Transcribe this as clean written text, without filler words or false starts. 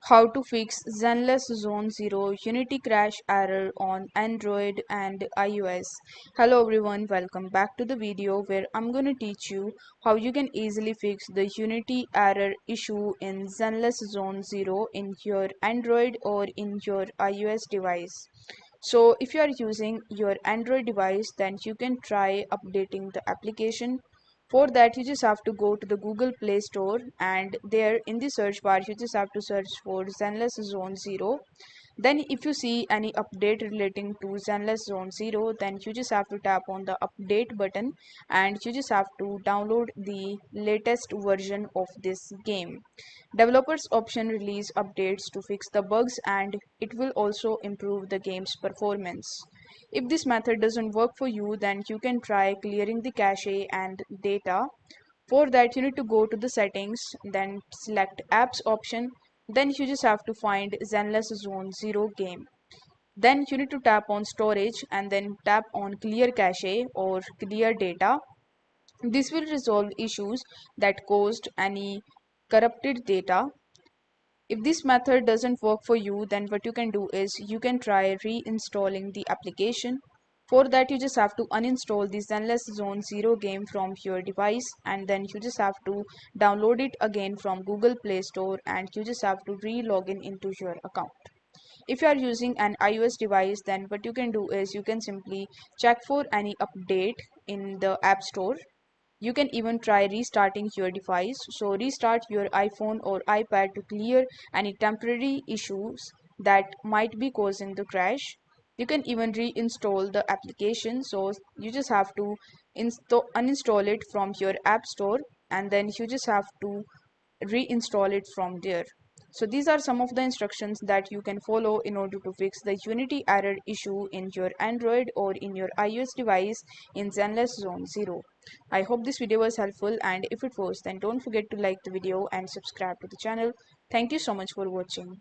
How to fix Zenless Zone 0 Unity crash error on Android and iOS. Hello everyone, welcome back to the video where I'm going to teach you how you can easily fix the Unity error issue in Zenless Zone 0 in your Android or in your iOS device. So if you are using your Android device, then you can try updating the application. For that, you just have to go to the Google Play Store, and there in the search bar you just have to search for Zenless Zone 0. Then if you see any update relating to Zenless Zone 0, then you just have to tap on the update button and you just have to download the latest version of this game. Developers option release updates to fix the bugs, and it will also improve the game's performance. If this method doesn't work for you, then you can try clearing the cache and data. For that, you need to go to the settings, then select apps option. Then you just have to find Zenless Zone 0 game. Then you need to tap on storage and then tap on clear cache or clear data. This will resolve issues that caused any corrupted data. If this method doesn't work for you, then what you can do is you can try reinstalling the application. For that, you just have to uninstall the Zenless Zone 0 game from your device, and then you just have to download it again from Google Play Store, and you just have to re-log in into your account. If you are using an iOS device, then what you can do is you can simply check for any update in the App Store. You can even try restarting your device. So restart your iPhone or iPad to clear any temporary issues that might be causing the crash. You can even reinstall the application. So you just have to uninstall it from your app store, and then you just have to reinstall it from there. So these are some of the instructions that you can follow in order to fix the Unity error issue in your Android or in your iOS device in Zenless Zone 0. I hope this video was helpful, and if it was, then don't forget to like the video and subscribe to the channel. Thank you so much for watching.